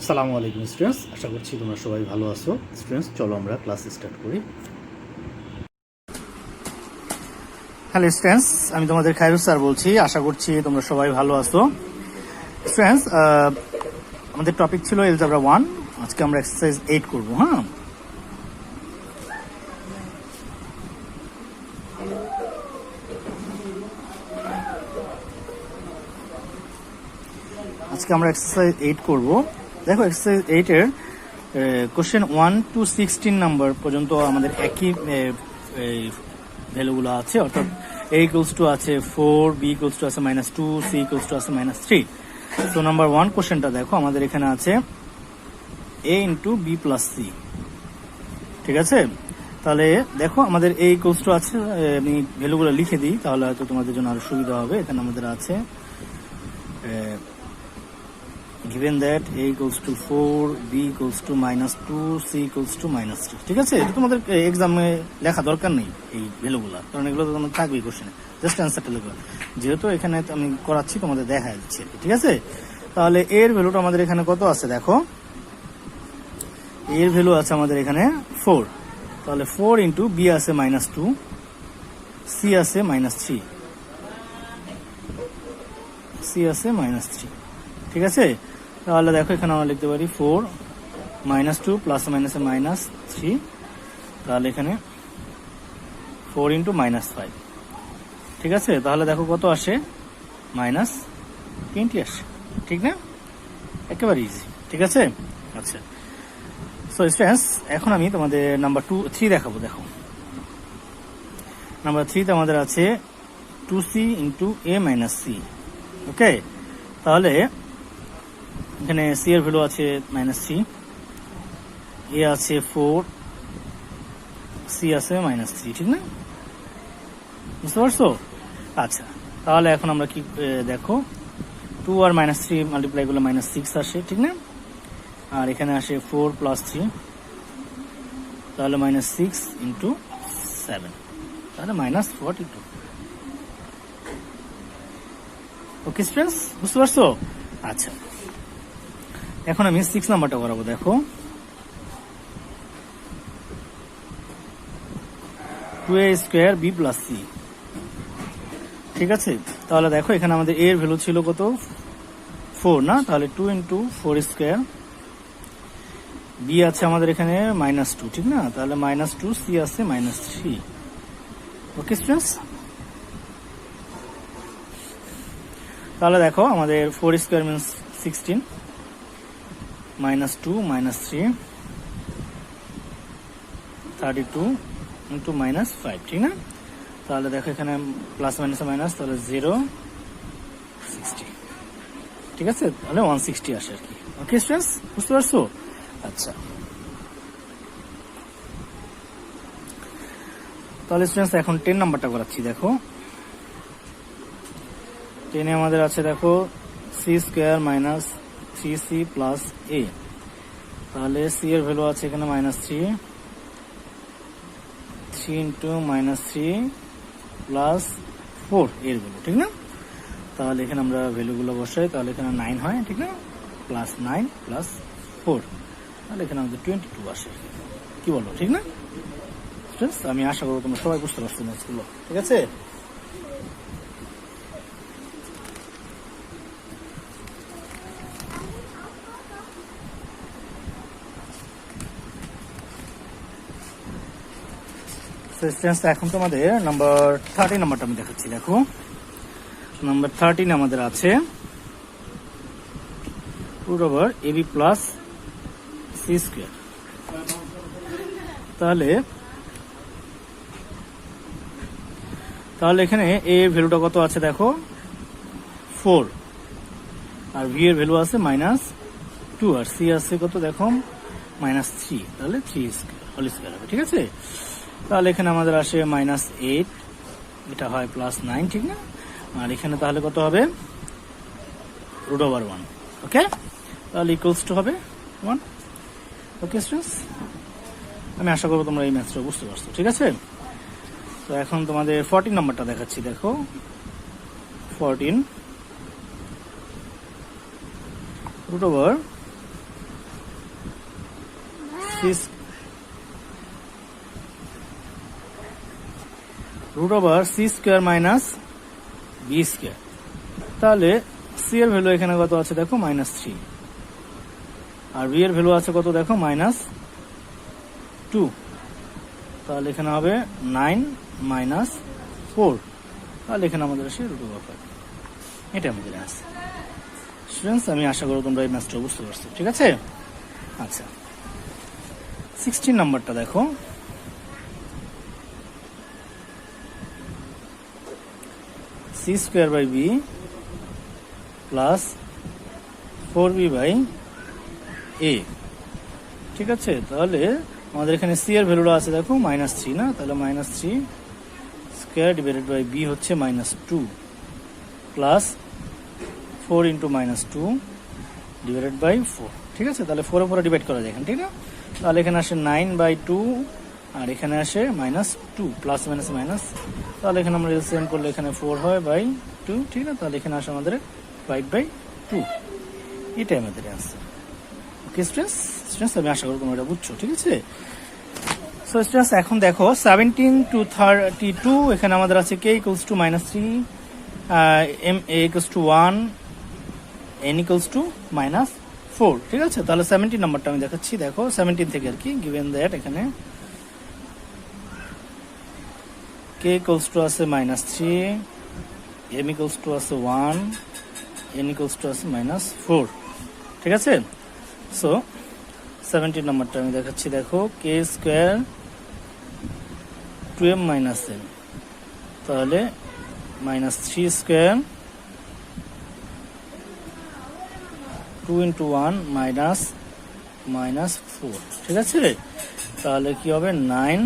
আসসালামু আলাইকুম স্টুডেন্টস, আশা করছি তোমরা সবাই ভালো আছো। স্টুডেন্টস, চলো আমরা ক্লাস স্টার্ট করি। হ্যালো স্টুডেন্টস, আমি তোমাদের খায়রুস স্যার বলছি। আশা করছি তোমরা সবাই ভালো আছো। স্টুডেন্টস, আমাদের টপিক ছিল এলজেব্রা 1। আজকে আমরা এক্সারসাইজ 8 করব। আজকে আমরা এক্সারসাইজ 8 করব। দেখো, এক্সারসাইজ 8 এর কোশ্চেন 1 to 16 নাম্বার পর্যন্ত আমাদের একই ভ্যালুগুলো আছে, অর্থাৎ a ইকুয়ালস টু আছে 4, b ইকুয়ালস টু আছে -2, c ইকুয়ালস টু আছে -3। তো নাম্বার 1 কোশ্চেনটা দেখো, আমাদের এখানে আছে a into b plus c। ঠিক আছে, তাহলে দেখো আমাদের a ইকুয়ালস টু আছে, আমি ভ্যালুগুলো লিখে দিই তাহলে হয়তো তোমাদের জন্য আরো সুবিধা হবে। এখানে আমাদের আছে given that a equals to 4, b equals to -2, c equals to -3। ঠিক আছে, এটা তোমাদের এক্সামে লেখা দরকার নেই এই ভ্যালুগুলো, কারণ এগুলো তো তোমাদের থাকবেই কোশ্চেনে, জাস্ট অ্যান্সারটা লিখবে। যেহেতু এখানে আমি করাচ্ছি তোমাদের দেখা দিচ্ছি, ঠিক আছে। তাহলে এর ভ্যালুটা আমাদের এখানে কত আছে দেখো, এর ভ্যালু আছে আমাদের এখানে 4। তাহলে 4 ইন্টু b আছে -2, c আছে -3, c আছে -3। ঠিক আছে, তাহলে দেখো এখানে আমরা লিখতে পারি 4 -2 প্লাস মাইনাসে -3। তাহলে এখানে 4 ইন্টু -5। ঠিক আছে, তাহলে দেখো কত আসে, -20 আসে। ঠিক না, একেবারে ইজি। ঠিক আছে, আচ্ছা। সো স্টুডেন্টস, এখন আমি তোমাদের নাম্বার 3 দেখাবো। দেখো নাম্বার 3 তে আমাদের আছে 2c into a minus c। ওকে, তাহলে এখানে c এর ভ্যালু আছে -3, a আছে 4, c আছে -3। ঠিক না, বুঝতে পারছো? আচ্ছা, তাহলে এখন আমরা কি দেখো, 2 আর -3 মাল্টিপ্লাই করলে -6 আসে। ঠিক না, আর এখানে আসে 4 প্লাস 3, তাহলে -6 ইন্টু 7, তাহলে -42। ওকে স্টুডেন্টস, বুঝতে পারছো? আচ্ছা, এখন আমি 6 নাম্বারটা করাবো। দেখো 2a square b plus c। ঠিক আছে, তাহলে দেখো এখানে আমাদের a এর ভ্যালু ছিল কত, 4 না, তাহলে 2 ইন্টু 4 স্কোয়ার, b আছে আমাদের এখানে -2। ঠিক না, তাহলে -2, c আছে -3। ওকে স্টুডেন্টস, তাহলে দেখো আমাদের 4 স্কোয়ার মিনস 16, -2 -3 32 ইন্টু -5। ঠিক না, তাহলে দেখো এখানে প্লাস মাইনাসে মাইনাস, তাহলে 0 60। ঠিক আছে, তাহলে 160 আসে আর কি। ওকে স্টুডেন্টস, বুঝতে পারছো? আচ্ছা, তাহলে স্টুডেন্টস এখন 10 নাম্বারটা করাচ্ছি। দেখো 10 এ আমাদের আছে দেখো c square minus 3c plus a। তাহলে c এর ভ্যালু আছে এখানে -3, 3 ইন্টু -3 প্লাস 4 এর ভ্যালু। ঠিক না, তাহলে এখানে আমরা ভ্যালুগুলো বসাই, তাহলে এখানে 9 হয়। ঠিক না, প্লাস 9 প্লাস 4, তাহলে এখানে আমাদের 22 আসে। কি বলো, ঠিক না? আমি আশা করবো তোমরা সবাই বুঝতে পারছো ম্যাথগুলো। ঠিক আছে, এখন তোমাদের নাম্বার 13 নাম্বারটা আমি দেখাচ্ছি। দেখো নাম্বার 13 আমাদের আছে √ab প্লাস c স্কোয়ার। তাহলে এখানে a এর ভ্যালুটা কত আছে দেখো 4, আর v এর ভ্যালু আছে -2, আর c আছে কত দেখো -3, তাহলে 3 স্কোয়ার হোল স্কোয়ার হবে। ঠিক আছে, তাহলে এখানে আমাদের আসে -8, এটা হয় +9। ঠিক না, আর এখানে তাহলে কত হবে √1। ওকে, তাহলে ইকুয়ালস টু হবে 1। ওকে স্টুডেন্টস, আমি আশা করবো তোমরা এই ম্যাথটা বুঝতে পারছো। ঠিক আছে, তো এখন তোমাদের 14 নাম্বারটা দেখাচ্ছি। দেখো 14 √, C square minus B square. তাহলে সি এর ভ্যালু এখানে কত আছে দেখো -3, আর বি এর ভ্যালু আছে কত দেখো -2। তাহলে এখানে হবে 9 - 4। তাহলে এখানে আমাদের আসে √5। এটা আমাদের আছে স্টুডেন্টস। আমি আশা করি তোমরা এই ম্যাথটা বুঝতে পারছো, ঠিক আছে। আচ্ছা 16 নাম্বারটা দেখো। C square by B plus 4b by A, ঠিক আছে। তাহলে আমাদের এখানে সি এর ভ্যালুটা আছে দেখো -3 না, তাহলে -3 স্কোয়ার ডিভাইডেড বাই বি হচ্ছে -2 প্লাস 4 × -2 ডিভাইডেড বাই 4, ঠিক আছে। তাহলে 4 এর উপরে ডিভাইড করা যায় এখানে, ঠিক না। তাহলে এখানে আসে 9/2 আর এখানে আসে -2 প্লাস মাইনাস মাইনাস। তাহলে এখানে আমরা এলসিএম করলে এখানে 4 হয় বাই 2, ঠিক না। তাহলে এখানে আসে আমাদের 5/2। এটাই আমাদের অ্যান্সার। ওকে স্টুডেন্টস, আমি আশা করি তোমরা এটা বুঝছো, ঠিক আছে। সো স্টুডেন্টস এখন দেখো 17 to 32 এখানে আমাদের আছে k = -3, m a = 1, n = -4, ঠিক আছে। তাহলে 17 নাম্বারটা আমি দেখাচ্ছি, দেখো 17 থেকে আর কি গিভেন দ্যাট এখানে k = আছে -3, m = আছে 1, n = আছে -4, ঠিক আছে। সো 17 নাম্বারটা আমি দেখাচ্ছি, দেখো k স্কোয়ার 2m - n, তাহলে -3 স্কোয়ার 2 × 1 -4, ঠিক আছে। তাহলে কি হবে 9,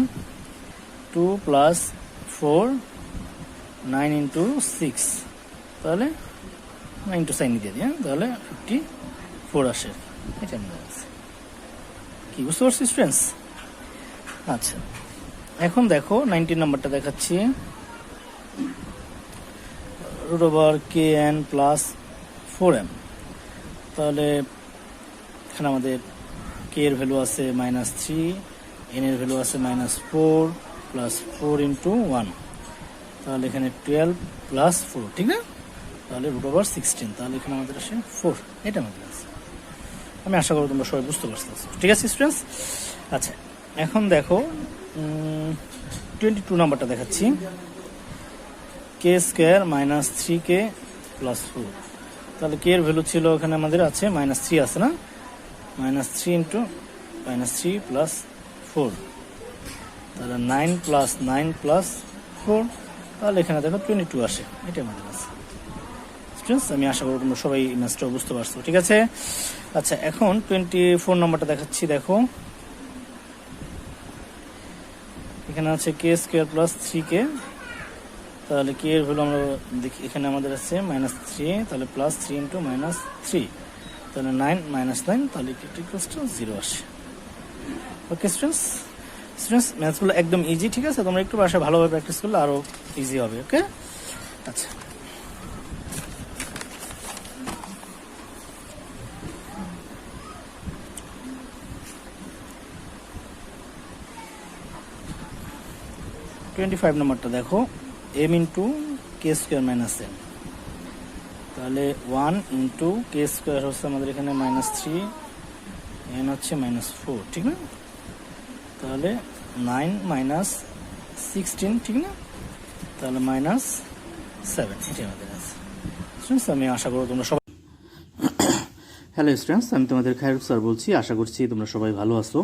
2 + 4, 9 × 6, তাহলে 9 × সাইন দিয়ে দিই, তাহলে 54 আসে। এটা আমাদের আছে, কি বুঝতে পারছি স্টুডেন্টস। আচ্ছা এখন দেখো 19 নাম্বারটা দেখাচ্ছি, √kn + 4m। তাহলে এখানে আমাদের k এর ভ্যালু আছে -3, n এর ভ্যালু আছে -4 প্লাস 4 × 1, তাহলে এখানে 12 + 4, ঠিক না। তাহলে √16, তাহলে এখানে আমাদের আসে 4। এটা আমাদের আছে। আমি আশা করি তোমরা সবাই বুঝতে পারছো, ঠিক আছে স্টুডেন্টস। আচ্ছা এখন দেখো 22 নাম্বারটা দেখাচ্ছি, k স্কোয়ার -3k + 4। তাহলে k এর ভ্যালু ছিল এখানে আমাদের আছে -3 আছে না, -3 × -3 + 4, তাহলে 9 + 9 + 4, তাহলে এখানে দেখো 22 আসে। এটা আমাদের আছে স্টুডেন্টস। আমি আশা করি তোমরা সবাই ম্যাথটা বুঝতে পারছো, ঠিক আছে। আচ্ছা এখন 24 নাম্বারটা দেখাচ্ছি, দেখো এখানে আছে k স্কোয়ার + 3k। তাহলে k এর ভ্যালু আমরা দেখি, এখানে আমাদের আছে -3, তাহলে +3 × -3, তাহলে 9 - 9, তাহলে = 0 আসে। ওকে স্টুডেন্টস ম্যাথসগুলো একদম ইজি, ঠিক আছে। তোমরা একটু বাসায় ভালোভাবে প্র্যাকটিস করলে আরো ইজি হবে। ওকে আচ্ছা 25 নাম্বারটা দেখো m × k স্কোয়ার - n, তাহলে 1 × k স্কোয়ার হচ্ছে আমাদের এখানে -3, n হচ্ছে -4, ঠিক না। তাহলে 9 - 16, ঠিক না, তাহলে -7। এটা আমাদের আছে স্টুডেন্টস। আমি আশা করি তোমরা সবাই হ্যালো স্টুডেন্টস, আমি তোমাদের খায়রুল স্যার বলছি। আশা করছি তোমরা সবাই ভালো আছো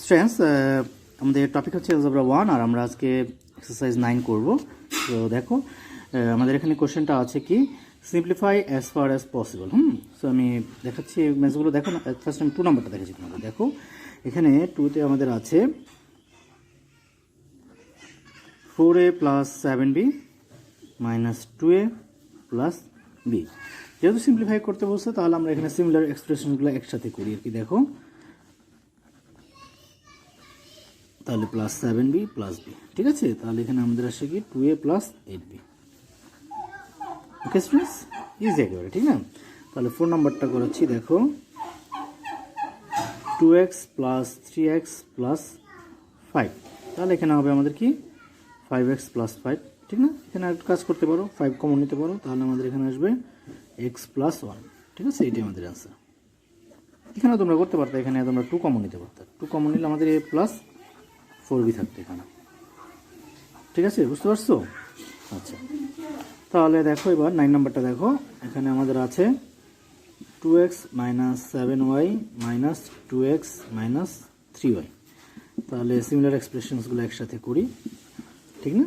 স্টুডেন্টস। আমাদের টপিক হচ্ছে অ্যালজেব্রা 1 আর আমরা আজকে এক্সারসাইজ 9 করব। তো দেখো আমাদের এখানে কোশ্চেনটা আছে কি simplify as far as possible. So আমি দেখাচ্ছি ম্যাথসগুলো, দেখো না। ফার্স্ট আমি 2 নাম্বারটা দেখাচ্ছি তোমাদের। দেখো এখানে 2তে আমাদের আছে 4a + 7b - 2a + b। যেহেতু সিম্পলিফাই করতে বলছে তাহলে আমরা এখানে সিমিলার এক্সপ্রেশনগুলো একসাথে করি আর কি। দেখো তাহলে +7b + b, ঠিক আছে। তাহলে এখানে আমাদের আসে কি 2a + 8b। Okay students, easy একেবারে, ঠিক না। তাহলে 4 নাম্বারটা করাচ্ছি, দেখো 2x প্লাস 3x প্লাস 5, তাহলে এখানে হবে আমাদের কি 5x প্লাস 5, ঠিক না? এখানে একটা কাজ করতে পারো, 5 কমন নিতে পারো, তাহলে আমাদের এখানে আসবে x প্লাস 1, ঠিক আছে? এটাই আমাদের অ্যান্সার। এখানে তোমরা করতে পারতো, এখানে তোমরা 2 কমন নিতে পারতো, 2 কমন নিলে আমাদের a প্লাস 4b থাকতো এখানে, ঠিক আছে? বুঝতে পারছো? আচ্ছা, তাহলে দেখো এবার 9 নাম্বারটা দেখো, এখানে আমাদের আছে 2x minus 7y minus 2x minus 3y। তাহলে সিমিলার এক্সপ্রেশনসগুলো একসাথে করি, ঠিক না?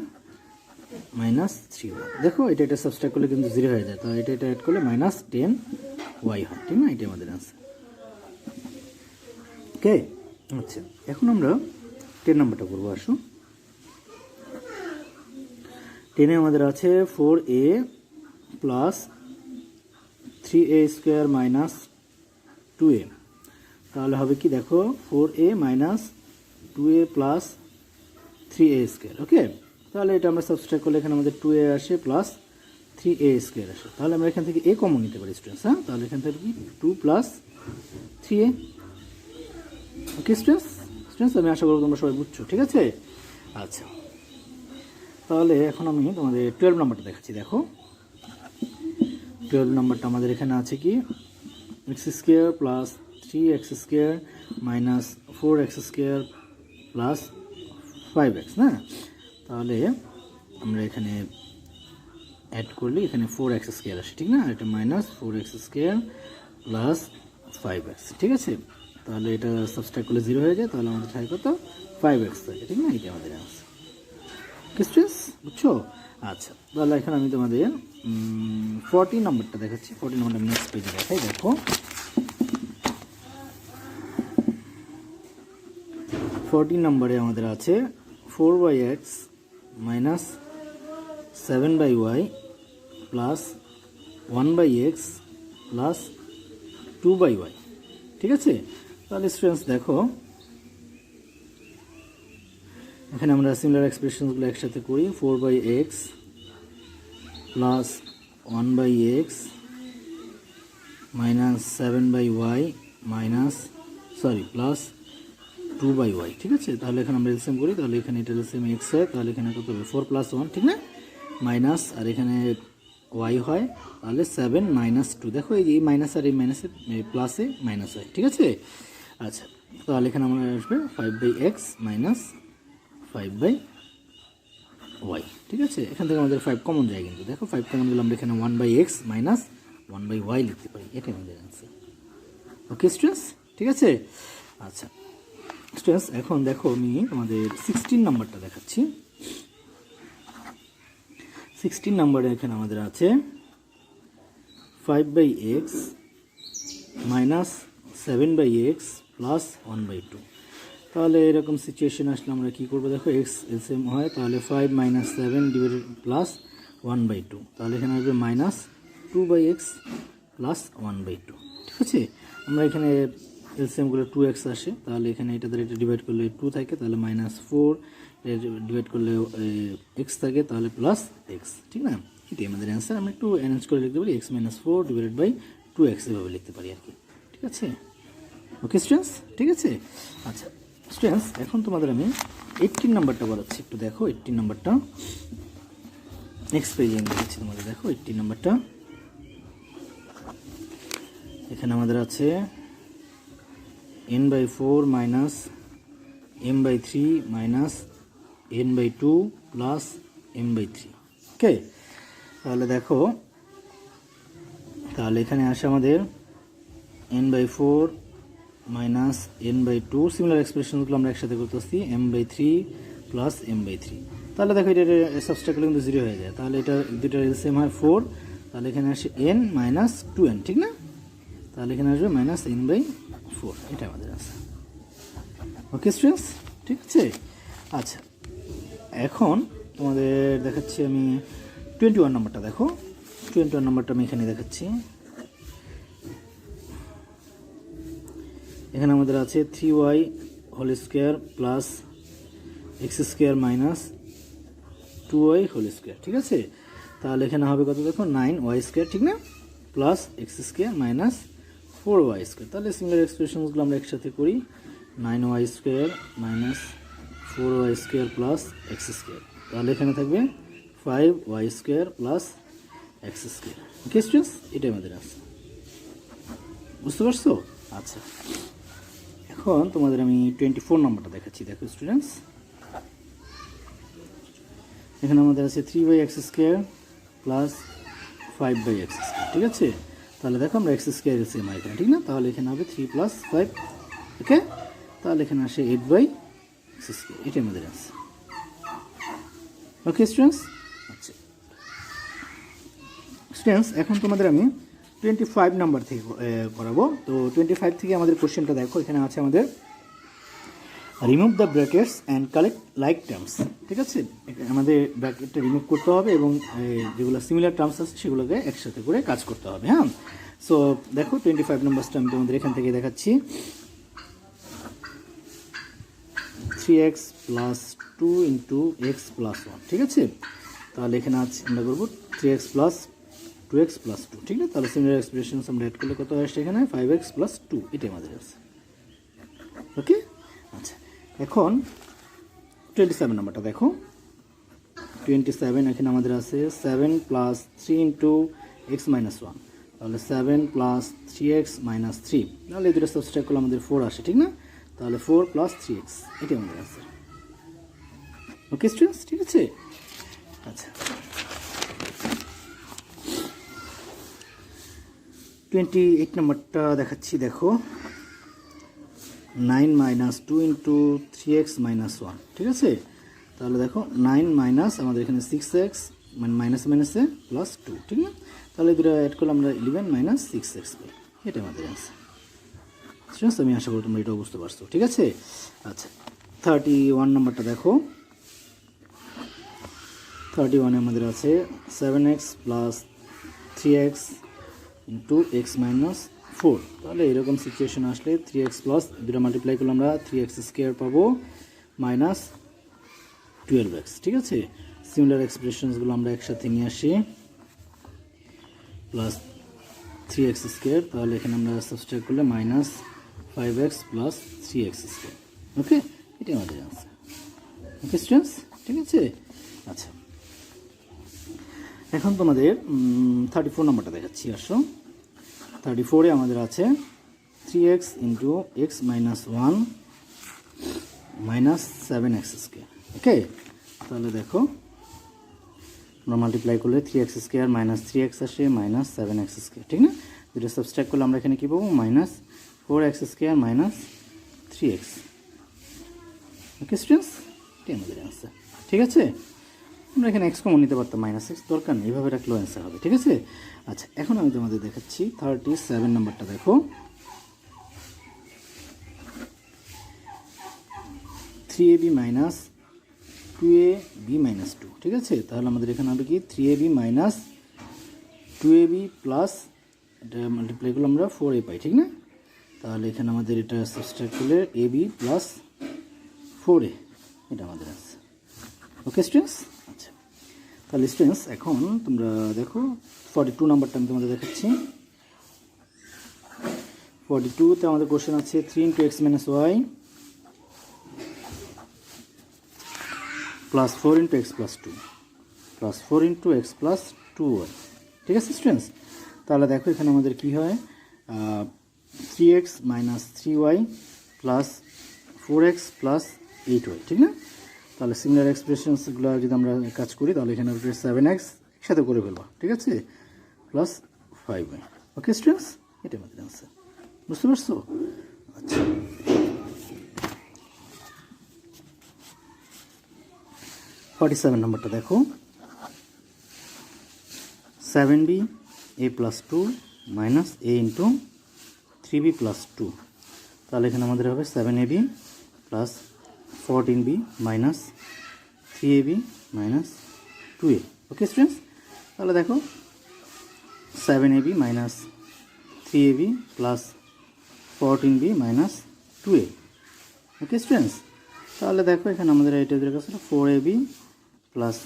মাইনাস 3y, দেখো এটা সাবস্ট্রাক্ট করলে কিন্তু 0 হয়ে যায়, তাহলে এটা অ্যাড করলে মাইনাস 10y হয়, ঠিক না? এটাই আমাদের অ্যান্সার। ওকে, আচ্ছা, এখন আমরা 10 নাম্বারটা করবো। আসো, 10-এ আমাদের আছে 4a plus 3a square minus 2a, তাহলে হবে কি দেখো 4a minus 2a plus 3a square. Okay, তাহলে এটা আমরা সাবস্ট্রাক্ট করলে এখানে আমাদের 2a আসে প্লাস 3a স্কোয়ার আসে, তাহলে আমরা এখান থেকে a কমন নিতে পারি স্টুডেন্টস। হ্যাঁ, তাহলে এখান থেকে কি 2 প্লাস 3a। ওকে স্টুডেন্টস, আমি আশা করব তোমরা সবাই বুঝছো, ঠিক আছে? আচ্ছা, তাহলে এখন আমি তোমাদের 12 নাম্বারটা দেখাচ্ছি। দেখো 12 নাম্বারটা আমাদের এখানে আছে কি x square plus 3x square minus 4x square plus 5x, না? তাহলে আমরা এখানে অ্যাড করলে এখানে 4x স্কোয়ার আসে, ঠিক না? এটা minus 4x square plus 5x, ঠিক আছে? তাহলে এটা সাবস্ট্রাক্ট করলে 0 হয়ে যায়, তাহলে আমাদের থাকে কত 5x থাকে, ঠিক না? এটা আমাদের অ্যান্সার। স্টুডেন্টস, বুঝছো? আচ্ছা, তাহলে এখন আমি তোমাদের 14 নাম্বারটা দেখাচ্ছি। 14 নাম্বারটা নেক্সট পেজে দেখাই। দেখো 14 নাম্বারে আমাদের আছে 4x minus 7y plus 1x plus 2y, ঠিক আছে? তাহলে স্টুডেন্টস দেখো এখানে আমরা সিমিলার এক্সপ্রেশনসগুলো একসাথে করি। 4x plus 1x minus 7y minus plus 2y, ঠিক আছে? তাহলে এখানে আমরা এলসিএম করি, তাহলে এখানে এটা এলসিএম x হয়, তাহলে এখানে কত হবে 4 প্লাস 1, ঠিক না? মাইনাস, আর এখানে y হয়, তাহলে 7 মাইনাস 2। দেখো এই যে এই মাইনাস আর এই মাইনাসে প্লাসে মাইনাস হয়, ঠিক আছে? আচ্ছা, তাহলে এখানে আমরা আসবে 5/x মাইনাস 5/y, ঠিক আছে? এখান থেকে আমাদের 5 কমন যায়, কিন্তু দেখো 5 কমন গেলে আমরা এখানে 1/x মাইনাস 1/y লিখতে পারি, এটাই আমাদের অ্যান্সার। ওকে স্টুডেন্টস, ঠিক আছে? আচ্ছা স্টুডেন্টস, এখন দেখো আমি আমাদের 16 নাম্বারটা দেখাচ্ছি। 16 নাম্বারে এখানে আমাদের আছে 5/x মাইনাস 7/x প্লাস 1/2। তাহলে এরকম সিচুয়েশন আসলে আমরা কী করবো? দেখো এক্স এলসিএম হয়, তাহলে 5 মাইনাস 7 ডিভাইডেড প্লাস 1/2, তাহলে এখানে আসবে মাইনাস 2/x প্লাস 1/2, ঠিক আছে? আমরা এখানে এলসিএমগুলো 2x আসে, তাহলে এখানে এটাদের এটা ডিভাইড করলে 2 থাকে, তাহলে মাইনাস 4 ডিভাইড করলে x থাকে, তাহলে প্লাস x, ঠিক না? এটাই আমাদের অ্যান্সার। আমরা একটু অ্যারেঞ্জ করে লিখতে পারি x minus 4 divided by 2x, এভাবে লিখতে পারি আর কি, ঠিক আছে? ওকে স্টুডেন্টস, ঠিক আছে? আচ্ছা স্টুডেন্টস, এখন তোমাদের আমি 18 নাম্বারটা বলাচ্ছি, একটু দেখো 18 নাম্বারটা নেক্সট পেজে আমি দেখাচ্ছি তোমাদের। দেখো 18 নাম্বারটা এখানে আমাদের আছে n/4 minus m/3 minus n/2 plus m/3। ওকে, তাহলে দেখো, তাহলে এখানে আসে আমাদের n/4 মাইনাস n/2, সিমিলার এক্সপ্রেশনগুলো আমরা একসাথে করতেছি, m/3 প্লাস m/3। তাহলে দেখো এটা সাবস্ট্রাক্ট করলে কিন্তু 0 হয়ে যায়, তাহলে এটা দুইটার এলসিএম হয় 4, তাহলে এখানে আসে n মাইনাস 2n, ঠিক না? তাহলে এখানে আসবে মাইনাস n/4, এটা আমাদের আছে। ওকে স্টুডেন্টস, ঠিক আছে? আচ্ছা, এখন তোমাদের দেখাচ্ছি আমি 21 নাম্বারটা। দেখো 21 নাম্বারটা আমি এখানে দেখাচ্ছি। এখানে আমাদের আছে 3y whole square plus X square minus 2y whole square, ঠিক আছে? তাহলে এখানে হবে কত? দেখো 9y স্কোয়ার, ঠিক না? Plus X square minus 4y² তাহলে সিমিলার এক্সপ্রেশনসগুলো আমরা একসাথে করি 9y² minus 4y² plus x², তাহলে এখানে থাকবে 5y² plus x²। Okay students, এটাই আমাদের আছে, বুঝতে পারছো? আচ্ছা, এখন তোমাদের আমি 24 নম্বরটা দেখাচ্ছি। দেখো স্টুডেন্টস, এখানে আমাদের আছে 3x² প্লাস 5x², ঠিক আছে? তাহলে দেখো আমরা x² এলসিএম এখানে, ঠিক না? তাহলে এখানে হবে 3 প্লাস 5, ওকে? তাহলে এখানে আসে 8/x², এটা আমাদের আছে। ওকে স্টুডেন্টস, আচ্ছা স্টুডেন্টস, এখন তোমাদের আমি 25 নাম্বার থেকে করাবো। তো 25 থেকে আমাদের কোশ্চেনটা দেখো, এখানে আছে আমাদের remove the brackets and collect like terms, ঠিক আছে? আমাদের ব্র্যাকেটটা রিমুভ করতে হবে এবং যেগুলো সিমিলার টার্মস আছে সেগুলোকে একসাথে করে কাজ করতে হবে। হ্যাঁ, সো দেখো 25 নম্বরটা আমি তোমাদের এখান থেকে দেখাচ্ছি। 3x plus 2 into X plus 1, ঠিক আছে? তাহলে এখানে আছে আমরা করবো 3x প্লাস 2x প্লাস 2, ঠিক আছে? তাহলে সিমিলার এক্সপ্রেশনস আমরা অ্যাড করলে কত আসছে এখানে 5x প্লাস 2, এটাই আমাদের আছে। ওকে, আচ্ছা এখন 27 নাম্বারটা দেখো। 27 এখানে আমাদের আছে 7 প্লাস 3 ইন্টু এক্স মাইনাস 1, তাহলে 7 প্লাস 3x মাইনাস 3, তাহলে এই দুটো সাবস্ট্রাক্ট করলে আমাদের 4 আসে, ঠিক না? তাহলে 4 প্লাস 3x, এটাই আমাদের আছে। ওকে স্টুডেন্টস, ঠিক আছে? আচ্ছা 28 নম্বরটা দেখাচ্ছি। দেখো 9 মাইনাস 2 ইন্টু 3x মাইনাস 1, ঠিক আছে? তাহলে দেখো 9 মাইনাস আমাদের এখানে 6x মানে মাইনাস মাইনাসে প্লাস 2, ঠিক না? তাহলে দুটো অ্যাড করলে আমরা 11 মাইনাস 6x পাই, এটা আমাদের অ্যান্সার। স্টুডেন্টস, আমি আশা করি তোমরা এটাও বুঝতে পারছো, ঠিক আছে? আচ্ছা 31 নম্বরটা দেখো। 31 আমাদের আছে 7x plus 3x into X minus 4, তাহলে এরকম সিচুয়েশন আসলে 3x প্লাস দুটো মাল্টিপ্লাই করলে আমরা 3x² পাবো মাইনাস 12x, ঠিক আছে? সিমিলার এক্সপ্রেশনসগুলো আমরা একসাথে নিয়ে আসি প্লাস 3x², তাহলে এখানে আমরা সাবস্ট্রাক্ট করলে মাইনাস 5x প্লাস 3x², ওকে? এটাই আমাদের আনসার। ওকে স্টুডেন্টস, ঠিক আছে? আচ্ছা এখন তোমাদের 34 নম্বরটা দেখাচ্ছি। আসো 34-এ আমাদের আছে 3x into X minus 1 minus 7x², ওকে? তাহলে দেখো আমরা মাল্টিপ্লাই করলে 3x² মাইনাস 3x আসে মাইনাস 7x², ঠিক না? যেটা সাবস্ট্রাক্ট করলে আমরা এখানে কী পাবো minus 4x² minus 3x। Okay students, এটাই আমাদের অ্যান্সার, ঠিক আছে? আমরা এখানে এক্স কমন নিতে পারতাম, মাইনাস এক্স দরকার নেই, এইভাবে রাখলেও অ্যান্সার হবে, ঠিক আছে? আচ্ছা এখন আমি তোমাদের দেখাচ্ছি 37 নম্বরটা দেখো। 3ab মাইনাস 2ab মাইনাস 2, ঠিক আছে? তাহলে আমাদের এখানে হবে কি 3ab মাইনাস 2ab প্লাস এটা মাল্টিপ্লাই করলে আমরা 4a পাই, ঠিক না? তাহলে এখানে আমাদের এটা সাবস্ট্রাক্ট করলে ab প্লাস 4a, এটা আমাদের আছে। ওকে স্টুডেন্টস, আচ্ছা তাহলে স্টুডেন্টস এখন তোমরা দেখো 42 নাম্বারটা আমি তোমাদের দেখাচ্ছি। 42-তে আমাদের কোশ্চেন আছে 3 into X minus Y plus 4 into X plus 2 plus 4 into X plus 2y, ঠিক আছে স্টুডেন্টস? তাহলে দেখো এখানে আমাদের কি হয় 3x minus 3y plus 4x plus 8y, ঠিক না? তাহলে সিমিলার এক্সপ্রেশনসগুলো যদি আমরা কাজ করি তাহলে এখানে 7x একসাথে করে ফেলবো, ঠিক আছে? প্লাস 5y, ওকে স্টুডেন্টস, এটা আমাদের আনসার, বুঝতে পারছো? আচ্ছা 47 নম্বরটা দেখো। 7b a plus 2 minus a into 3b plus 2, তাহলে এখানে আমাদের হবে 7ab plus 14b minus 3ab minus 2a, ওকে স্টুডেন্টস? তাহলে দেখো 7ab minus 3ab plus 14b minus 2a, ওকে স্টুডেন্টস? তাহলে দেখো এখানে আমাদের এটা দেওয়া আছে 4ab plus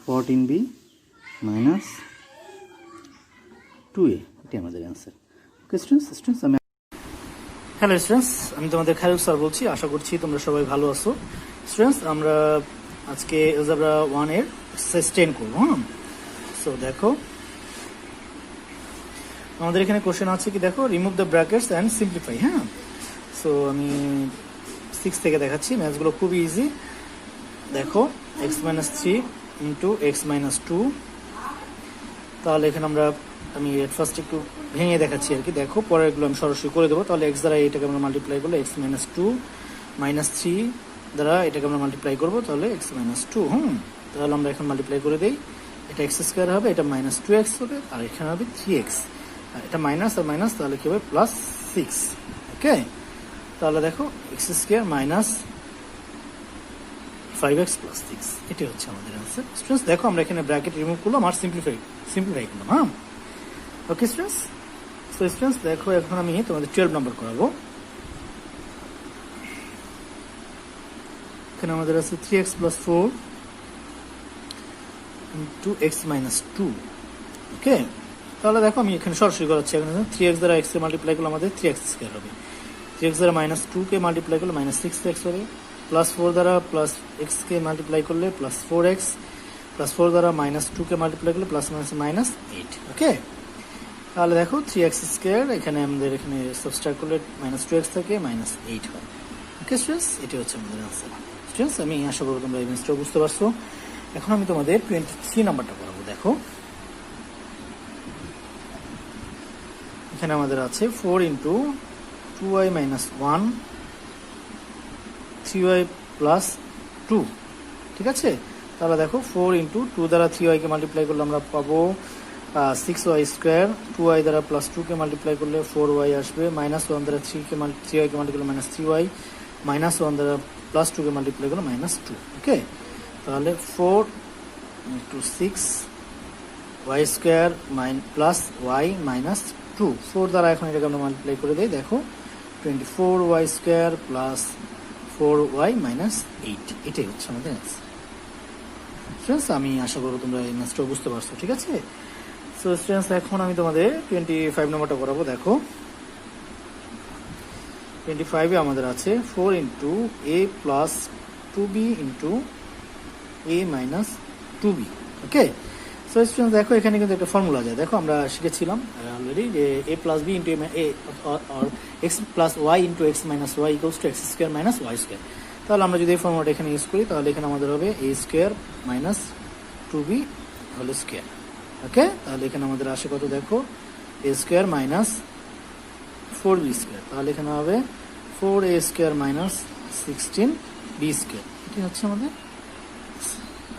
14b minus 2a, এটি আমাদের অ্যান্সার। ওকে স্টুডেন্টস, আমি হ্যালো স্টুডেন্টস, আমি তোমাদের খায়রুল স্যার বলছি। আশা করছি তোমরা সবাই ভালো আছো। স্টুডেন্টস, আমরা আজকে এলজেব্রা 1 এর এক্সারসাইজ 10 করব। সো দেখো, আমাদের এখানে কোশ্চেন আছে কি, দেখো, remove the brackets and simplify. হ্যাঁ, সো আমি 6 থেকে দেখাচ্ছি। ম্যাথসগুলো খুবই ইজি। দেখো, x-3 ইন্টু x-2। তাহলে এখানে আমি ফার্স্ট একটু ভেঙে দেখাচ্ছি আর কি। দেখো, পরেরগুলো আমি সরাসরি করে দেবো। তাহলে এক্স দ্বারা এটাকে আমরা মাল্টিপ্লাই করলে x-2 -3 দ্বারা এটাকে আমরা মাল্টিপ্লাই করবো, তাহলে x-2। তাহলে আমরা এখন মাল্টিপ্লাই করে দিই। এটা x² হবে, এটা -2x হবে, আর এখানে হবে 3x। আর এটা মাইনাস আর মাইনাস, তাহলে কি হবে +6। ওকে, তাহলে দেখো x² -5x + 6, এটাই হচ্ছে আমাদের অ্যান্সার। স্টুডেন্টস, দেখো আমরা এখানে ব্র্যাকেট রিমুভ করলাম আর সিম্পলিফাই করলাম। হ্যাঁ, ওকে স্টুডেন্টস। সো স্টুডেন্টস, দেখো এখন আমি তোমাদের 12 নম্বর করাবো। এখানে আমাদের আছে 3x + 4 ইন্টু x-2। ওকে, তাহলে দেখো আমি এখানে সরাসরি করাচ্ছি। এখানে 3x দ্বারা x কে মাল্টিপ্লাই করলে আমাদের 3x² হবে। 3x দ্বারা -2 কে মাল্টিপ্লাই করলে -6x হবে। +4 দ্বারা +x কে মাল্টিপ্লাই করলে +4x, +4 দ্বারা -2 কে মাল্টিপ্লাই করলে +−8। ওকে, তাহলে দেখো 3x² এখানে আমাদের এখানে সাবস্ট্রাক্ট করলে -2x থেকে -8 হয়। ওকে স্টুডেন্টস, এটি হচ্ছে আমাদের আনসার। স্টুডেন্টস, আমি আশা করব তোমরা এই জিনিসটা বুঝতে পারছো। এখন আমি তোমাদের 23 নাম্বারটা করাবো। দেখো, এখানে আমাদের আছে 4 ইন্টু 2y - 1 3y + 2। ঠিক আছে, তাহলে দেখো 4 ইন্টু 2 দ্বারা 3y কে মাল্টিপ্লাই করলে আমরা পাবো 6y²। 2y দ্বারা +2 কে মাল্টিপ্লাই করলে 4y আসবে। -1 দ্বারা 3y কে মাল্টিপ্লাই করলে -3y, -1 দ্বারা +2 কে মাল্টিপ্লাই করলে -2। ওকে, তাহলে 4 ইন্টু 6y² + y - 2। 4 দ্বারা এখন এটাকে আমরা মাল্টিপ্লাই করে দিই। দেখো 24y² + 4y - 8, এটাই হচ্ছে আমাদের অ্যান্সার। স্টুডেন্টস, আমি আশা করব তোমরা এই ম্যাথসটা বুঝতে পারছো। ঠিক আছে, সো স্টুডেন্টস, এখন আমি তোমাদের 25 নম্বরটা করাবো। দেখো, 25 এ আমাদের আছে 4 into a + 2b into a - 2b। Okay, so students, দেখো এখানে কিন্তু একটা ফর্মুলা যায়। দেখো আমরা শিখেছিলাম অলরেডি যে a + b into a or x + y into x - y = x² - y²। তাহলে আমরা যদি এই ফর্মুলাটা এখানে ইউজ করি, তাহলে এখানে আমাদের হবে a² - 2b হোল স্কয়ার। ওকে, তাহলে এখানে আমাদের আসে কত, দেখো a² - 4b²। তাহলে এখানে হবে 4a² - 16b²। এটি হচ্ছে আমাদের।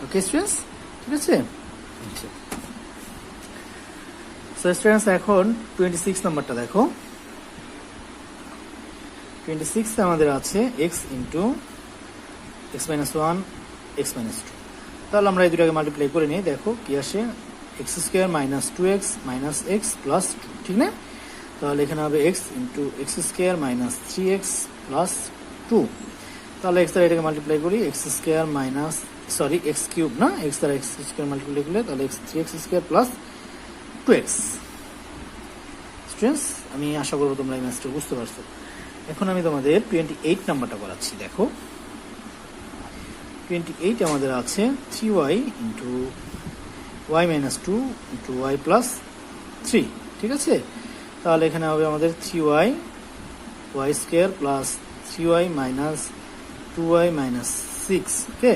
ওকে স্টুডেন্টস, ঠিক আছে। সো স্টুডেন্টস, এখন 26 নাম্বারটা দেখো। 26 এ আমাদের আছে x ইন্টু x-1 x-2। তাহলে আমরা এই দুটাকে মাল্টিপ্লাই করে নিই। দেখো কি আসে, x² - 2x - x + 2। ঠিক না, তাহলে এখানে হবে x ইন্টু x² - 3x + 2। তাহলে x দ্বারা এটাকে মাল্টিপ্লাই করি, x² x³ না, x দ্বারা x² মাল্টিপ্লাই করলে তাহলে 3x² + 2x। স্টুডেন্টস, আমি আশা করবো তোমরা এই ম্যাথসটা বুঝতে পারছো। এখন আমি তোমাদের 28 নাম্বারটা করাচ্ছি। দেখো, 28 আমাদের আছে 3y into y - 2 into y + 3। ঠিক আছে, তাহলে এখানে হবে আমাদের 3y y² + 3y - 2y - 6। ওকে,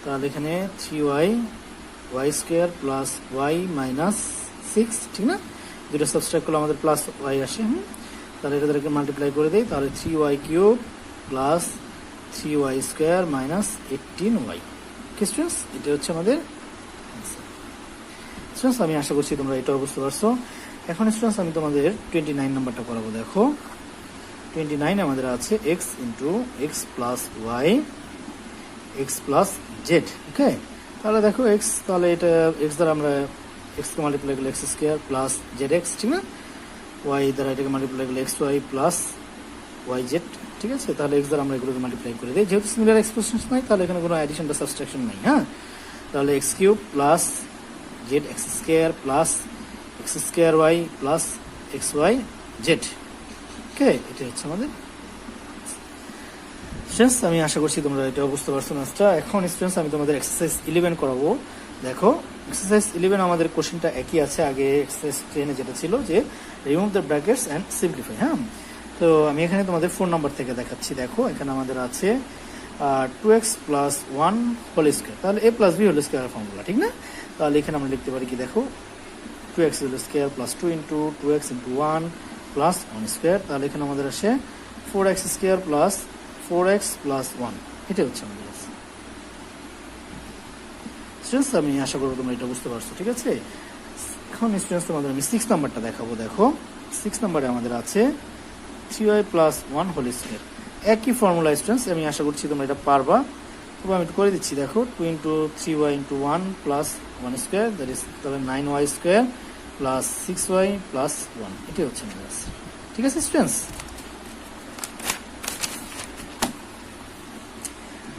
তাহলে এখানে 3y y² + y - 6। ঠিক না, দুটো সাবস্ট্রাক্ট করলে আমাদের +y আসে। তাহলে এটাকে মাল্টিপ্লাই করে দেই, তাহলে 3y³ + 3y² - 18y। Okay students, এটা হচ্ছে আমাদের স্টুডেন্টস। আমি আশা করছি তোমরা এটাও বুঝতে পারছো। এখন স্টুডেন্টস, আমি তোমাদের 29 নাম্বারটা করাবো। দেখো, 29 আমাদের আছে x into x + y x + z। ওকে, তাহলে দেখো x, তাহলে এটা x দ্বারা আমরা x কে মাল্টিপ্লাই করলে x² + zx। ঠিক না, y দ্বারা এটাকে মাল্টিপ্লাই করলে xy + yz। ঠিক আছে, তাহলে x দ্বারা আমরা এগুলোকে মাল্টিপ্লাই করে দিই। যেহেতু সিমিলার এক্সপ্রেশন নাই, তাহলে এখানে কোনো অ্যাডিশন বা সাবট্রাকশন নাই। হ্যাঁ, তাহলে x³ + zx² + x² y + xy z। ওকে, এটা হচ্ছে আমাদের স্টুডেন্টস। আমি আশা করছি তোমরা এটা বুঝতে পারছো ম্যাথটা। এখন স্টুডেন্টস আমি তোমাদের এক্সারসাইজ 11 করাবো। দেখো এক্সারসাইজ 11 আমাদের কোশ্চেনটা একই আছে আগে এক্সারসাইজ 10 যেটা ছিল, যে remove the brackets and simplify. হ্যাঁ, তো আমি এখানে তোমাদের 4 নাম্বার থেকে দেখাচ্ছি। দেখো এখানে আমাদের আছে 2x প্লাস 1 হোল স্কোয়ার, তাহলে a plus b whole square formula, ঠিক না? তাহলে এখানে আমরা লিখতে পারি কি, দেখো 2x whole square plus 2 into 2x into 1 plus 1 square, তাহলে এখানে আমাদের আসে 4x square plus 4x plus 1, এটা হচ্ছে আমাদের আছে। স্টুডেন্টস আমি আশা করবো তোমরা এটা বুঝতে পারছো, ঠিক আছে? এখন স্টুডেন্টস তোমাদের আমি 6 নাম্বারটা দেখাবো। দেখো 6 নাম্বারে আমাদের আছে 3y প্লাস 1 হোল স্কোয়ার, একই ফর্মুলা স্টুডেন্টস, আমি আশা করছি তোমরা এটা পারবা। তবে আমি একটু করে দিচ্ছি। দেখো 2 into 3y into 1 plus 1 square, that is তাহলে 9y square plus 6y plus 1, এটাই হচ্ছে আমাদের আছে, ঠিক আছে স্টুডেন্টস?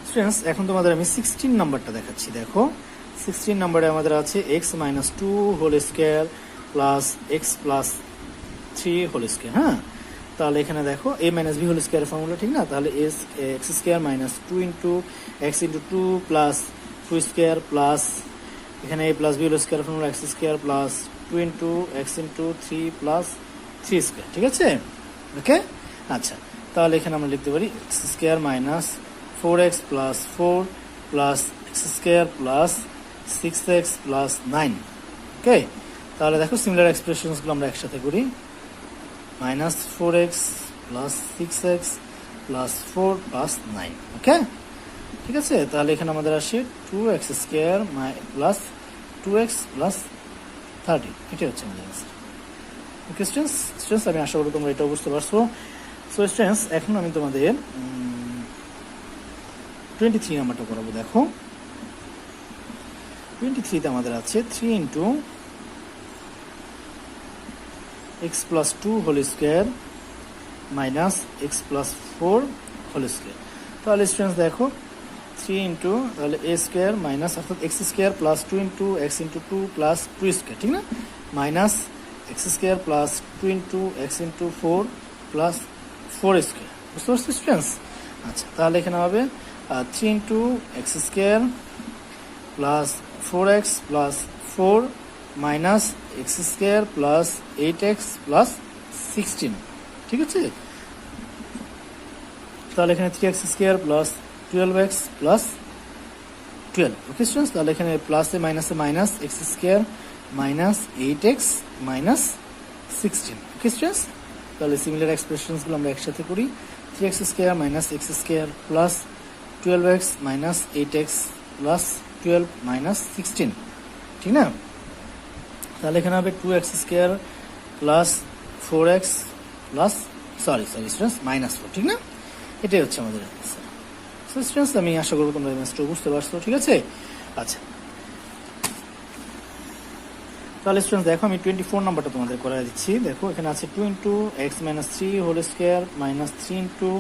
স্টুডেন্টস এখন তোমাদের আমি 16 নাম্বারটা দেখাচ্ছি। দেখো 16 নাম্বারে আমাদের আছে x minus 2 whole square plus x plus 3 whole square. হ্যাঁ, তাহলে এখানে দেখো a minus b whole square formula, ঠিক না? তাহলে x square minus 2 into x into 2 plus 2 square plus এখানে a plus b whole square formula x square plus 2 into x into 3 plus 3 square, ঠিক আছে? ওকে, আচ্ছা, তাহলে এখানে আমরা লিখতে পারি x square minus 4x plus 4 plus x square plus 6x plus 9। ওকে, তাহলে দেখো সিমিলার এক্সপ্রেশনসগুলো আমরা একসাথে করি। Minus 4x plus 6x plus 4 plus 9। ওকে, ঠিক আছে? তাহলে এখানে আমাদের আসে 2x square plus 2x plus 30, এটাই হচ্ছে আমাদের আনসার। ওকে স্টুডেন্টস আমি আশা করি তোমরা এটা বুঝতে পারছো। সো স্টুডেন্টস এখন আমি তোমাদের 23 নাম্বারটা করাবো। দেখো 23তে আমাদের আছে 3 into x plus 2 whole square minus x plus 4 whole square. তাহলে স্টুডেন্টস দেখো 3 ইন্টু তাহলে a স্কোয়ার মাইনাস অর্থাৎ x square plus 2 into x into 2 plus 2 square, ঠিক না? Minus x square plus 2 into x into 4 plus 4 square. বুঝতে পারছো students? আচ্ছা, তাহলে এখানে হবে 3 into x square plus 4x plus 4 minus x square plus 8x plus 16, ঠিক আছে? তাহলে এখানে 3x square plus 12x plus 12। ওকে স্টুডেন্টস, তাহলে এখানে প্লাসে মাইনাসে minus x square minus 8x minus 16। ওকে স্টুডেন্টস, তাহলে সিমিলার এক্সপ্রেশনসগুলো আমরা একসাথে করি। 3x square minus x square plus 12x minus 8x plus 12 minus 16, ঠিক না? তাহলে এখানে হবে 2x square plus 4x plus sorry students minus 4, ঠিক না? এটাই হচ্ছে আমাদের অ্যান্সার। সো স্টুডেন্টস আমি আশা করবো তোমরা ম্যাথটা বুঝতে পারছো, ঠিক আছে? আচ্ছা, তাহলে স্টুডেন্টস দেখো আমি 24 নাম্বারটা তোমাদের করে দিচ্ছি। দেখো এখানে আছে 2 into x minus 3 whole square minus 3 into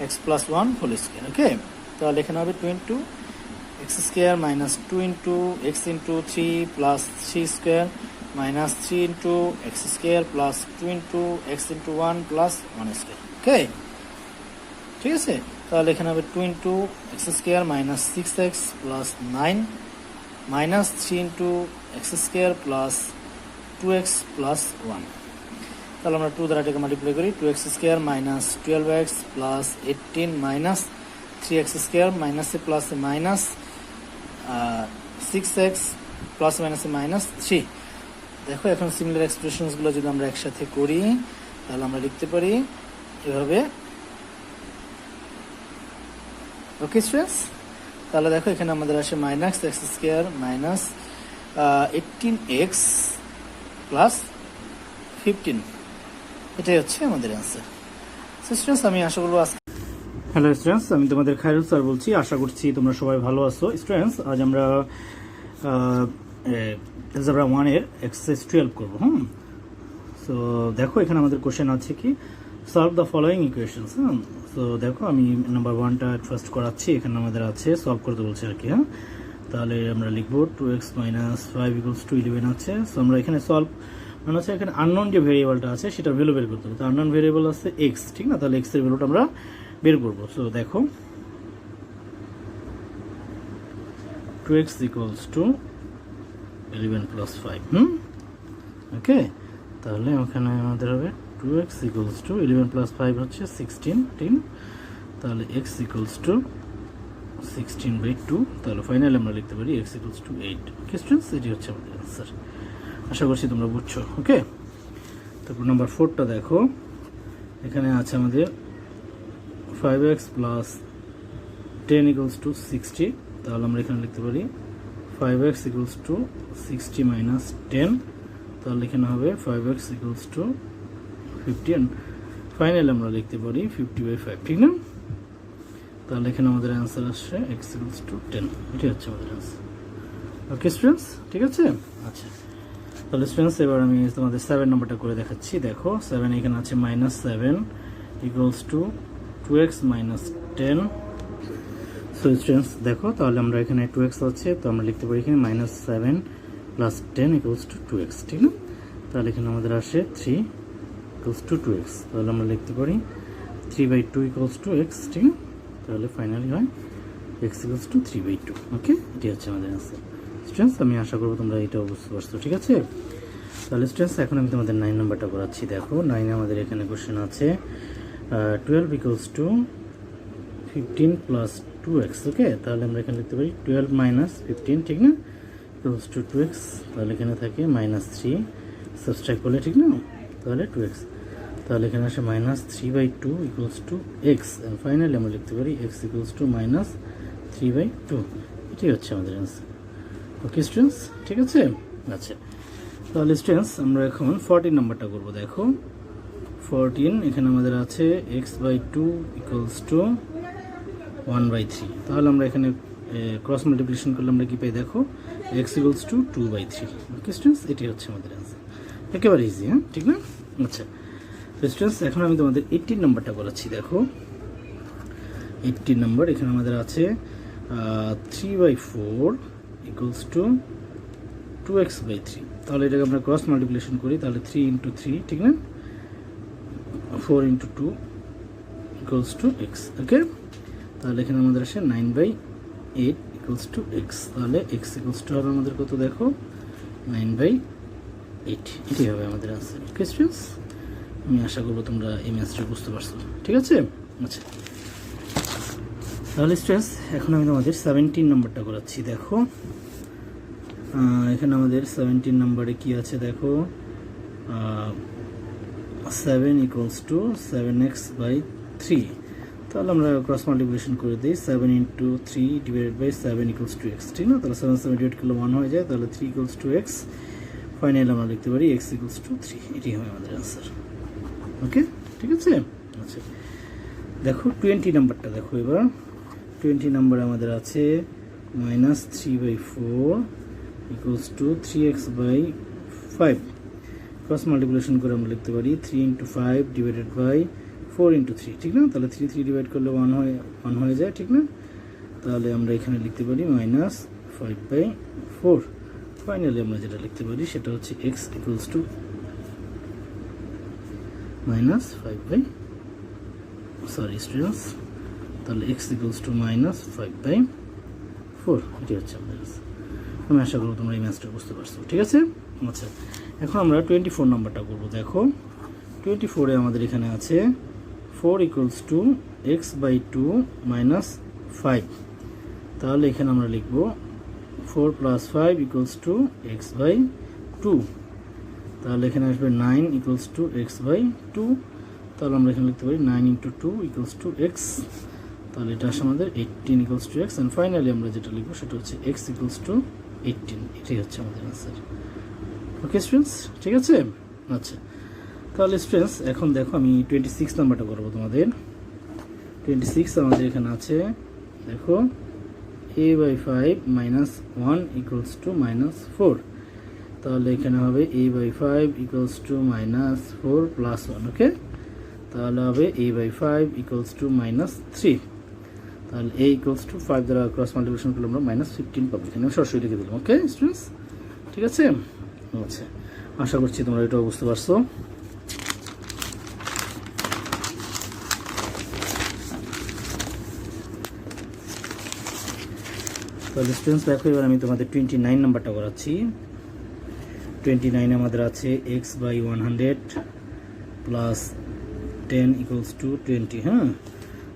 x plus 1 whole square. Okay, তাহলে এখানে হবে 2 into x square minus 2 into x into 3 plus 3 square minus 3 into x square plus 2 into x into 1 plus 1 square. Okay, ঠিক আছে? তাহলে এখানে হবে 2 into x square minus 6x plus 9 minus 3 into x square plus 2x plus 1। তাহলে আমরা 2 দ্বারা এটাকে multiply করি। 2x square minus 12x plus 18 minus 3x square মাইনাসে প্লাসে মাইনাস 6x প্লাস মাইনাসে মাইনাস 3। দেখো এখন সিমিলার এক্সপ্রেশনসগুলো যদি আমরা একসাথে করি তাহলে আমরা লিখতে পারি এভাবে। ওকে স্টুডেন্টস, তাহলে দেখো এখানে আমাদের আসে minus x square minus 18x plus 15, এটাই হচ্ছে আমাদের অ্যান্সার। সো স্টুডেন্টস আমি আশা করবো হ্যালো স্টুডেন্টস, আমি তোমাদের খায়রুল স্যার বলছি। আশা করছি তোমরা সবাই ভালো আছো। স্টুডেন্টস আজ আমরা অ্যালজেব্রা 1 এর এক্সারসাইজ 12 করবো। সো দেখো এখানে আমাদের কোশ্চেন আছে কি, solve the following equations. So দেখো আমি নাম্বার 1টা ফার্স্ট করাচ্ছি। এখানে আমাদের আছে সলভ করতে বলছে আর কি। তাহলে আমরা লিখবো 2x মাইনাস 5 ইকুয়ালস টু 11 আছে। সো আমরা এখানে সলভ মানে হচ্ছে এখানে আননোন যে ভেরিয়েবলটা আছে সেটার ভ্যালু বের করতে হবে। তো আননোন ভেরিয়েবল আছে এক্স, ঠিক না? তাহলে এক্স এর ভ্যালুটা আমরা বের করবো। সো দেখো 2x ইকুয়ালস টু 11 প্লাস 5। ওকে, তাহলে ওখানে আমাদের হবে 2x ইকুয়ালস টু 11 প্লাস 5 হচ্ছে 16, ঠিক না? তাহলে x ইকুয়ালস টু 16/2। তাহলে ফাইনালি আমরা লিখতে পারি x equals two 8। Okay students, এটি হচ্ছে আমাদের অ্যান্সার। আশা করছি তোমরা বুঝছো। ওকে, তারপর নাম্বার 4টা দেখো, এখানে আছে আমাদের 5x প্লাস 10 ইকুয়ালস টু 60। তাহলে আমরা এখানে লিখতে পারি 5x ইকুয়ালস টু 60 মাইনাস 10। তাহলে এখানে হবে 5x equals to 50 and finally আমরা লিখতে পারি 50/5, ঠিক না? তাহলে এখানে আমাদের অ্যান্সার আসছে x ইকুয়ালস টু 10। এটাই হচ্ছে আমাদের অ্যান্সার। ওকে স্টুডেন্টস, ঠিক আছে? আচ্ছা, তাহলে স্টুডেন্টস এবার আমি তোমাদের 7 নাম্বারটা করে দেখাচ্ছি। দেখো 7 এখানে আছে -7 equals two 2x minus 10। So students দেখো, তাহলে আমরা এখানে 2x আছে, তো আমরা লিখতে পারি এখানে -7 প্লাস 10 ইকুয়ালস টু 2x, ঠিক না? তাহলে এখানে আমাদের আসে 3 ইকুয়ালস টু 2x। তাহলে আমরা লিখতে পারি 3/2 ইকুয়ালস টু x, ঠিক না? তাহলে ফাইনালি হয় x ইকুয়ালস টু 3/2। ওকে, এটি হচ্ছে আমাদের অ্যান্সার। স্টুডেন্টস আমি আশা করবো তোমরা এটাও বুঝতে পারছো, ঠিক আছে? তাহলে স্টুডেন্টস এখন আমি তোমাদের 9 নাম্বারটা করাচ্ছি। দেখো 9-এ আমাদের এখানে কোশ্চেন আছে 12 ইকুয়ালস টু 15 প্লাস 2x। ওকে, তাহলে আমরা এখানে লিখতে পারি 12 মাইনাস 15, ঠিক না? Equals to 2x। তাহলে এখানে থাকে -3 সাবস্ট্রাক্ট করলে, ঠিক না? তাহলে 2x। তাহলে এখানে আসে -3/2 equals to x and finally আমরা লিখতে পারি x ইকুয়ালস টু -3/2। এটাই হচ্ছে আমাদের অ্যান্সার। ওকে স্টুডেন্টস, ঠিক আছে? আচ্ছা, তাহলে স্টুডেন্টস আমরা এখন 14 নাম্বারটা করব। দেখো 14 এখানে আমাদের আছে x/2 ইকুয়ালস টু 1/3। তাহলে আমরা এখানে ক্রস মাল্টিপ্লিকেশন করলে আমরা কি পাই? দেখো x equals two 2/3। Okay students, এটাই হচ্ছে আমাদের অ্যান্সার। একেবারে ইজি, হ্যাঁ, ঠিক না? আচ্ছা স্টুডেন্টস এখন আমি তোমাদের 18 নাম্বারটা করাচ্ছি। দেখো 18 নাম্বার এখানে আমাদের আছে 3/4 ইকুয়ালস টু 2x/3। তাহলে এটাকে আমরা ক্রস মাল্টিপ্লিকেশন করি, তাহলে 3 × 3, ঠিক না? 4 × 2 ইকুয়ালস টু x। ওকে, তাহলে এখানে আমাদের আসে 9/8 ইকুয়ালস টু x। তাহলে x ইকুয়ালস টু হবে আমাদের কত? দেখো 9/8। এটাই হবে আমাদের আনসার। ওকে স্টুডেন্টস, আমি আশা করবো তোমরা এই ম্যাথসটা বুঝতে পারছো, ঠিক আছে? আচ্ছা, তাহলে স্টুডেন্টস এখন আমি তোমাদের 17 নাম্বারটা করাচ্ছি। দেখো এখানে আমাদের 17 নাম্বারে কি আছে? দেখো 7 ইকুয়ালস টু 7x/3। তাহলে আমরা ক্রস মাল্টিপ্লিকেশন করে দিই, 7 × 3 divided by 7 equals to x, ঠিক না? তাহলে 7 7 ডিভাইড করলে 1 হয়ে যায়, তাহলে 3 ইকুয়ালস টু x। ফাইনালি আমরা লিখতে পারি x ইকুয়ালস টু 3। এটাই হবে আমাদের অ্যান্সার। ওকে, ঠিক আছে? আচ্ছা, দেখো 20 নাম্বারটা দেখো। এবার 20 নাম্বার আমাদের আছে -3/4 equals to 3x/5। Cross multiplication করে আমরা লিখতে পারি 3 × 5 ডিভাইডেড বাই 4 × 3, ঠিক না? তাহলে 3 ডিভাইড করলে 1 হয়ে যায়, ঠিক না? তাহলে আমরা এখানে লিখতে পারি -5/4। ফাইনালি আমরা যেটা লিখতে পারি সেটা হচ্ছে x ইকুয়ালস টু স্টুডেন্টস, তাহলে x ইকুয়ালস টু -5/4। এটি হচ্ছে আমাদের অ্যান্সার। আমি আশা করব তোমরা এই ম্যাথসটা বুঝতে পারছো, ঠিক আছে? আচ্ছা, এখন আমরা 24 নাম্বারটা করব। দেখো 24-এ আমাদের এখানে আছে 4 ইকুয়ালস টু x/2 - 5। তাহলে এখানে আমরা লিখব 4 + 5 ইকুয়ালস টু x/2। তাহলে এখানে আসবে 9 ইকুয়ালস টু x/2। তাহলে আমরা এখানে লিখতে পারি 9 × 2 ইকুয়ালস টু x। তাহলে এটা আসে আমাদের 18 equals to x and finally আমরা যেটা লিখবো সেটা হচ্ছে x ইকুয়ালস টু 18। এটাই হচ্ছে আমাদের অ্যান্সার। ওকে স্টুডেন্টস, ঠিক আছে? আচ্ছা, তাহলে স্টুডেন্টস এখন দেখো আমি 26 নাম্বারটা করবো তোমাদের। 26 আমাদের এখানে আছে, দেখো a/5 - 1 ইকুয়ালস টু -4। তাহলে এখানে হবে a/5 ইকুয়ালস টু -4 + 1। ওকে, তাহলে হবে a/5 ইকুয়ালস টু -3। তাহলে a ইকুয়ালস টু 5 দ্বারা ক্রস মাল্টিপ্লিকেশন করলে আমরা -15 পাবো। এখানে সরাসরি লিখে দিলাম। ওকে স্টুডেন্টস, ঠিক আছে? আচ্ছা, আশা করছি তোমরা এটাও বুঝতে পারছো। তাহলে স্টুডেন্টস দেখো, এবার আমি তোমাদের 29 নাম্বারটা করাচ্ছি। 29 আমাদের আছে x/100 প্লাস 10 ইকুয়ালস টু 20। হ্যাঁ,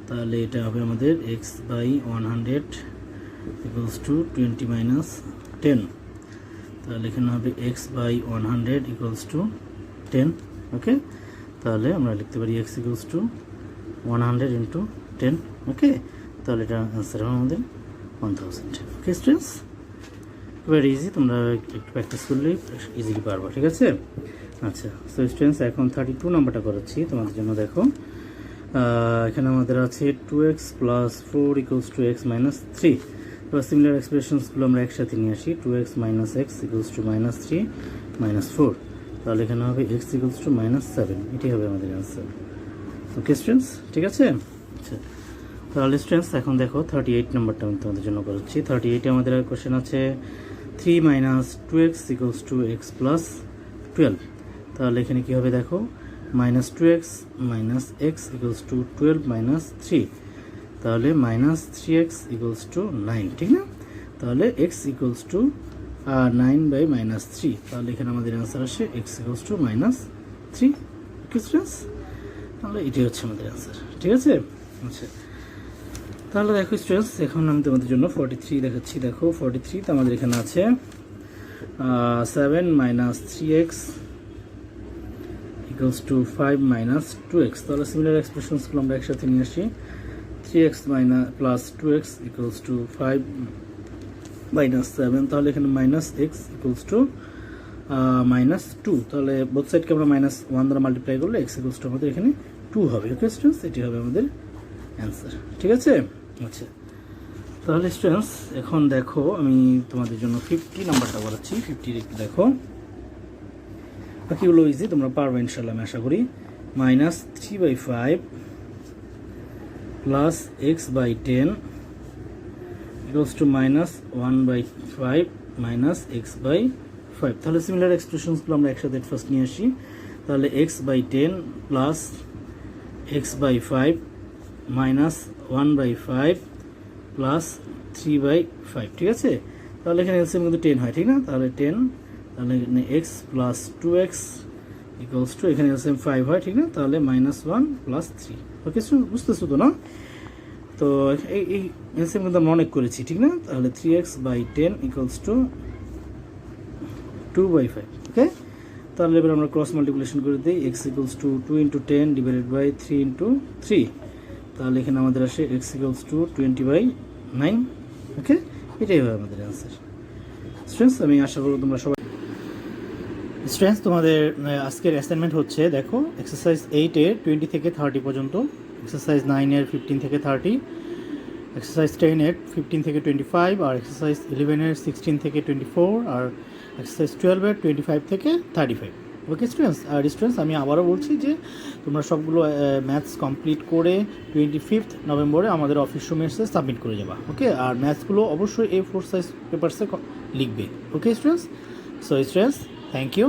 তাহলে এটা হবে আমাদের x/100 ইকুয়ালস টু 20 মাইনাস 10। তাহলে এখানে হবে x/100 ইকুয়ালস টু 10। ওকে, তাহলে আমরা লিখতে পারি x ইকুয়ালস টু 100 ইন্টু 10। ওকে, তাহলে এটা অ্যান্সার হবে আমাদের 1000। ওকে স্টুডেন্টস, ভেরি ইজি, তোমরা একটু প্র্যাকটিস করলেই ইজিলি পারবা। ঠিক আছে, আচ্ছা। সো স্টুডেন্টস এখন 32 নাম্বারটা করাচ্ছি তোমাদের জন্য। দেখো, এখানে আমাদের আছে 2x plus 4 equals to x minus 3। এবার সিমিলার এক্সপ্রেশনসগুলো আমরা একসাথে নিয়ে আসি। 2x minus x equals to minus 3 minus 4। তাহলে এখানে হবে x ইকুয়ালস টু মাইনাস 7। এটি হবে আমাদের অ্যান্সার। ওকে স্টুডেন্টস, ঠিক আছে। আচ্ছা, তাহলে স্টুডেন্টস এখন দেখো 38 নাম্বারটা আমি তোমাদের জন্য করাচ্ছি। 38-এ আমাদের কোশ্চেন আছে 3 minus 2x equals to x plus 12। তাহলে এখানে কী হবে দেখো, minus 2x minus x equals two 12 minus 3। তাহলে মাইনাস 3x ইকুয়ালস টু 9, ঠিক না? তাহলে x equals to 9 by minus 3। তাহলে এখানে আমাদের অ্যান্সার আসে x equals to minus 3। Okay students, তাহলে এটি হচ্ছে আমাদের অ্যান্সার। ঠিক আছে, আচ্ছা। তাহলে দেখো স্টুডেন্টস, এখন আমি তোমাদের জন্য 43 দেখাচ্ছি। দেখো 43তে আমাদের এখানে আছে 7 minus 3x equals to 5 minus 2x। তাহলে সিমিলার এক্সপ্রেশনসগুলো আমরা একসাথে নিয়ে আসি। 3x minus plus 2x equals to 5 minus 7। তাহলে এখানে minus x equals to minus 2। তাহলে বোথ সাইডকে আমরা মাইনাস 1 দ্বারা মাল্টিপ্লাই করলে x ইকুয়ালস টু আমাদের এখানে 2 হবে। ওকে স্টুডেন্টস, এটি হবে আমাদের অ্যান্সার। ঠিক আছে, আচ্ছা। তাহলে স্টুডেন্টস এখন দেখো, আমি তোমাদের জন্য 50 নাম্বারটা বলাচ্ছি। 50 একটু দেখো, বাকিগুলো ইজি, তোমরা পারবে ইনশাল্লাহ আমি আশা করি। Minus 3/5 plus x/10 equals to minus 1/5 minus x/5। তাহলে সিমিলার এক্সপ্রেশনসগুলো আমরা একসাথে ফার্স্ট নিয়ে আসি। তাহলে x/10 plus x/5 minus 1/5 plus 3/5। ঠিক আছে, তাহলে এখানে এলসিএম কিন্তু 10 হয়, ঠিক না? তাহলে 10, তাহলে এখানে x plus 2x equals to, এখানে এলসিএম 5 হয়, ঠিক না? তাহলে মাইনাস 1 প্লাস 3। ওকে, বুঝতেছো তো না? তো এই এলসিএম কিন্তু আমরা অনেক করেছি, ঠিক না? তাহলে 3x/10 ইকুয়ালস টু 2/5। ওকে, তাহলে এবার আমরা ক্রস মাল্টিপ্লিকেশন করে দিই। x equals to 2 into 10 divided by 3 into 3। তাহলে এখানে আমাদের আসে x ইকুয়ালস টু 20/9। ওকে, এটাই হবে আমাদের অ্যান্সার। স্টুডেন্টস, আমি আশা করব তোমরা সবাই। স্টুডেন্টস, তোমাদের আজকের অ্যাসাইনমেন্ট হচ্ছে, দেখো এক্সারসাইজ 8-এর 20 থেকে 30 পর্যন্ত, এক্সারসাইজ 9-এর 15 থেকে 30, এক্সারসাইজ 10-এর 15 থেকে 25, আর এক্সারসাইজ 11-এর 16 থেকে 24, আর এক্সারসাইজ 12-এর 25 থেকে 35। ওকে স্টুডেন্টস, আর স্টুডেন্টস আমি আবারও বলছি যে তোমরা সবগুলো ম্যাথস কমপ্লিট করে 25 নভেম্বরে আমাদের অফিস রুমে এসে সাবমিট করে যাবা। ওকে, আর ম্যাথসগুলো অবশ্যই A4 সাইজ পেপারসে লিখবে। Okay students, so students, thank you.